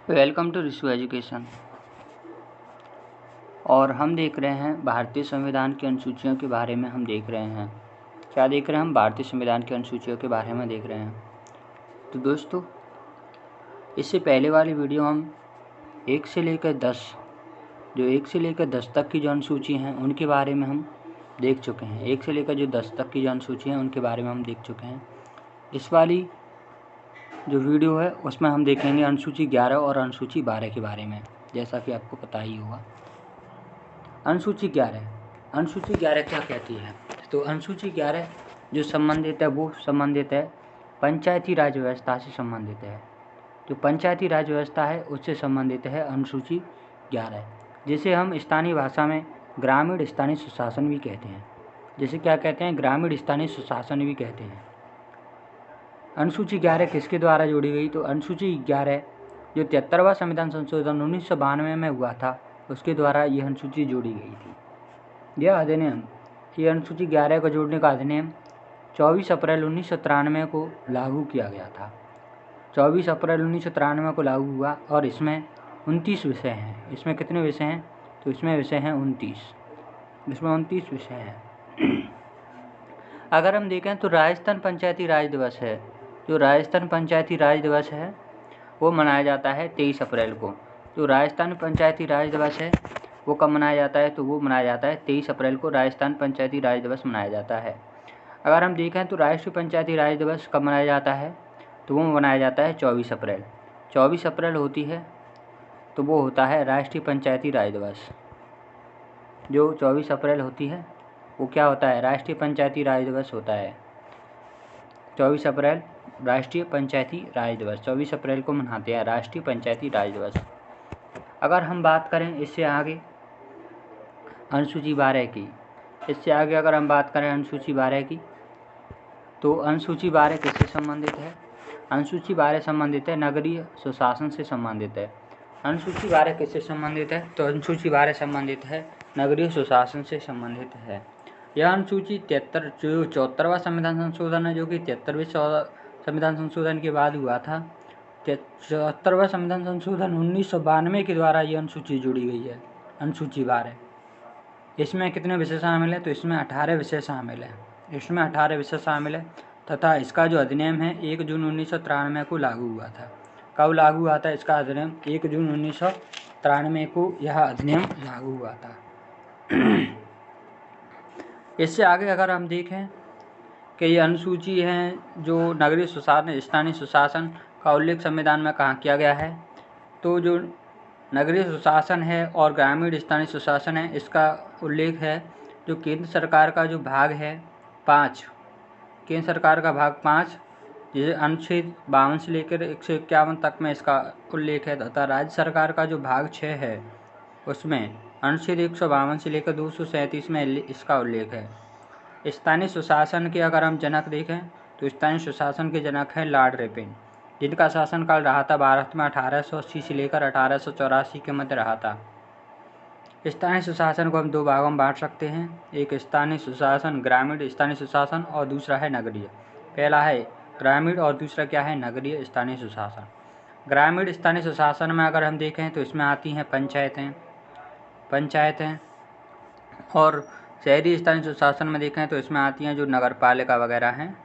Welcome to Rishu education. और हम देख रहे हैं भारतीय संविधान की अनुसूचियों के बारे में। हम देख रहे हैं क्या देख रहे हैं हम भारतीय संविधान की अनुसूचियों के बारे में देख रहे हैं। तो दोस्तों, इससे पहले वाली वीडियो हम 1 से लेकर 10 तक की जो अनुसूची हैं उनके बारे में हम देख चुके हैं। 1 से लेकर जो 10 तक की जो अनुसूची हैं उनके बारे में हम देख चुके हैं। इस वाली जो वीडियो है उसमें हम देखेंगे अनुसूची 11 और अनुसूची 12 के बारे में, जैसा कि आपको पता ही होगा। अनुसूची 11 क्या कहती है? तो अनुसूची 11 जो संबंधित है वो संबंधित है पंचायती राज व्यवस्था से संबंधित है। जो पंचायती राज व्यवस्था है उससे संबंधित है अनुसूची 11, जिसे हम स्थानीय भाषा में ग्रामीण स्थानीय सुशासन भी कहते हैं। जिसे क्या कहते हैं? ग्रामीण स्थानीय सुशासन भी कहते हैं। अनुसूची 11 किसके द्वारा जोड़ी गई? तो अनुसूची 11 जो 73वां संविधान संशोधन 1992 में हुआ था उसके द्वारा यह अनुसूची जोड़ी गई थी। यह अधिनियम, ये अनुसूची 11 को जोड़ने का अधिनियम 24 अप्रैल 1993 को लागू किया गया था। 24 अप्रैल 1993 को लागू हुआ और इसमें 29 विषय हैं। इसमें कितने विषय हैं? तो इसमें विषय हैं 29। इसमें 29 विषय हैं। अगर हम देखें तो राजस्थान पंचायती राज दिवस है। जो राजस्थान पंचायती राज दिवस है वो मनाया जाता है 23 अप्रैल को। जो राजस्थान पंचायती राज दिवस है वो कब मनाया जाता है? तो वो मनाया जाता है 23 अप्रैल को राजस्थान पंचायती राज दिवस मनाया जाता है। अगर हम देखें तो राष्ट्रीय पंचायती राज दिवस कब मनाया जाता है? तो वो मनाया जाता है 24 अप्रैल। 24 अप्रैल होती है तो वो होता है राष्ट्रीय पंचायती राज दिवस। जो 24 अप्रैल होती है वो क्या होता है? राष्ट्रीय पंचायती राज दिवस होता है। 24 अप्रैल राष्ट्रीय पंचायती राज दिवस, 24 अप्रैल को मनाते हैं राष्ट्रीय पंचायती राज दिवस। अगर हम बात करें इससे आगे अनुसूची 12 की, इससे आगे अगर हम बात करें अनुसूची 12 की, तो अनुसूची 12 किससे संबंधित है? अनुसूची 12 संबंधित है नगरीय सुशासन से संबंधित है। अनुसूची 12 किससे संबंधित है? तो अनुसूची 12 संबंधित है नगरीय सुशासन से संबंधित है। यह अनुसूची 74वां संविधान संशोधन है, जो कि 73वें संविधान संशोधन के बाद हुआ था। 74वां संविधान संशोधन 1992 के द्वारा यह अनुसूची जोड़ी गई है, अनुसूची 12। इसमें कितने विषय शामिल है? तो इसमें 18 विषय शामिल है। इसमें 18 विषय शामिल है तथा इसका जो अधिनियम है 1 जून 1993 को लागू हुआ था। कब लागू हुआ था इसका अधिनियम? 1 जून 1993 को यह अधिनियम लागू हुआ था। इससे आगे अगर हम देखें कि ये अनुसूची है जो नगरीय सुशासन स्थानीय सुशासन का उल्लेख संविधान में कहाँ किया गया है? तो जो नगरीय सुशासन है और ग्रामीण स्थानीय सुशासन है इसका उल्लेख है जो केंद्र सरकार का जो भाग है 5, केंद्र सरकार का भाग 5, जिसे अनुच्छेद 52 से लेकर 151 तक में इसका उल्लेख है, तथा राज्य सरकार का जो भाग 6 है उसमें अनुच्छेद 152 से लेकर 237 में इसका उल्लेख है। स्थानीय सुशासन के अगर हम जनक देखें तो स्थानीय सुशासन के जनक हैं लॉर्ड रिपन, जिनका शासनकाल रहा था भारत में 1880 से लेकर 1884 के मध्य रहा था। स्थानीय सुशासन को हम 2 भागों में बांट सकते हैं, एक स्थानीय सुशासन ग्रामीण स्थानीय सुशासन और दूसरा है नगरीय। पहला है ग्रामीण और दूसरा क्या है? नगरीय स्थानीय सुशासन। ग्रामीण स्थानीय सुशासन में अगर हम देखें तो इसमें आती हैं पंचायतें और शहरी स्थानीय सुशासन में देखें तो इसमें आती हैं जो नगर पालिका वगैरह हैं,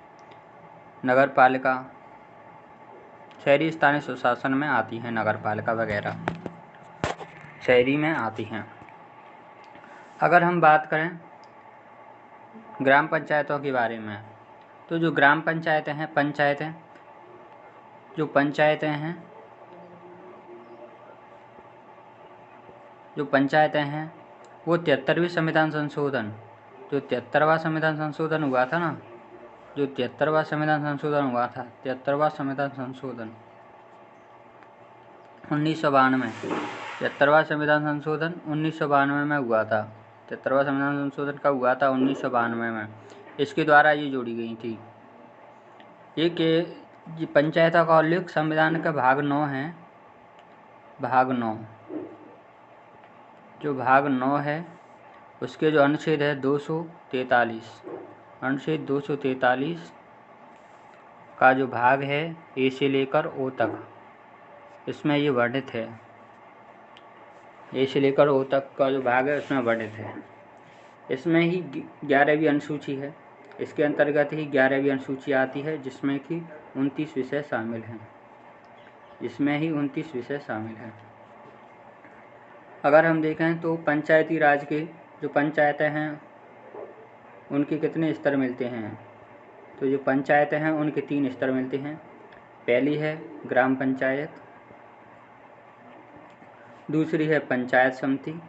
नगर पालिका। शहरी स्थानीय सुशासन में आती हैं नगर पालिका वगैरह, शहरी में आती हैं। अगर हम बात करें ग्राम पंचायतों के बारे में, तो जो ग्राम पंचायतें हैं, जो पंचायतें हैं वो 73वें संविधान संशोधन, जो 73वां संविधान संशोधन हुआ था ना, जो 73वां संविधान संशोधन हुआ था, 73वां संविधान संशोधन 1992, 73वां संविधान संशोधन 1992 में हुआ था। 73वां संविधान संशोधन कब हुआ था? 1992 में। इसके द्वारा ये जोड़ी गई थी। ये पंचायतों का उल्लेख संविधान का भाग 9 है, भाग 9। जो भाग 9 है उसके जो अनुच्छेद है 243, अनुच्छेद 243 का जो भाग है ए से लेकर ओ तक, इसमें ये वर्णित है। ए से लेकर ओ तक का जो भाग है उसमें वर्णित है। इसमें ही 11वीं अनुसूची है। इसके अंतर्गत ही 11वीं अनुसूची आती है, जिसमें कि 29 विषय शामिल हैं। इसमें ही 29 विषय शामिल हैं। अगर हम देखें तो पंचायती राज के जो पंचायतें हैं उनके कितने स्तर मिलते हैं, तो जो पंचायतें हैं उनके 3 स्तर मिलते हैं। पहली है ग्राम पंचायत, दूसरी है पंचायत समिति,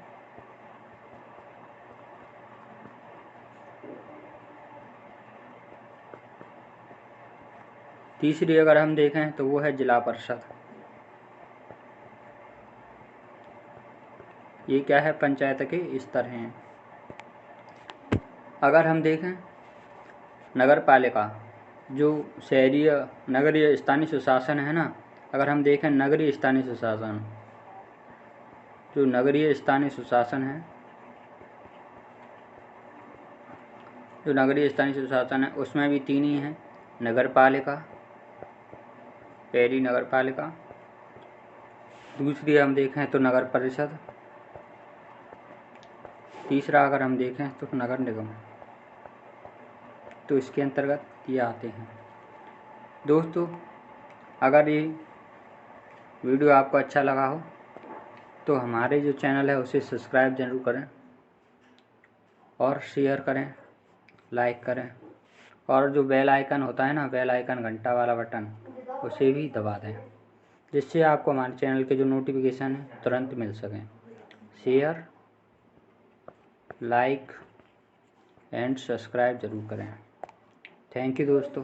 तीसरी अगर हम देखें तो वो है जिला परिषद। ये क्या है, पंचायत के स्तर हैं। अगर हम देखें नगर पालिका, जो शहरीय नगरीय स्थानीय सुशासन है ना, अगर हम देखें नगरीय स्थानीय सुशासन, जो नगरीय स्थानीय सुशासन है, जो नगरीय स्थानीय सुशासन है उसमें भी 3 ही हैं। नगर पालिका, पहली नगर पालिका, दूसरी हम देखें तो नगर परिषद, तीसरा अगर हम देखें तो नगर निगम। तो इसके अंतर्गत ये आते हैं। दोस्तों, अगर ये वीडियो आपको अच्छा लगा हो तो हमारे जो चैनल है उसे सब्सक्राइब ज़रूर करें और शेयर करें, लाइक करें, और जो बेल आइकन होता है ना, बेल आइकन घंटा वाला बटन, उसे भी दबा दें, जिससे आपको हमारे चैनल के जो नोटिफिकेशन है तुरंत मिल सकें। शेयर, लाइक एंड सब्सक्राइब ज़रूर करें। थैंक यू दोस्तों।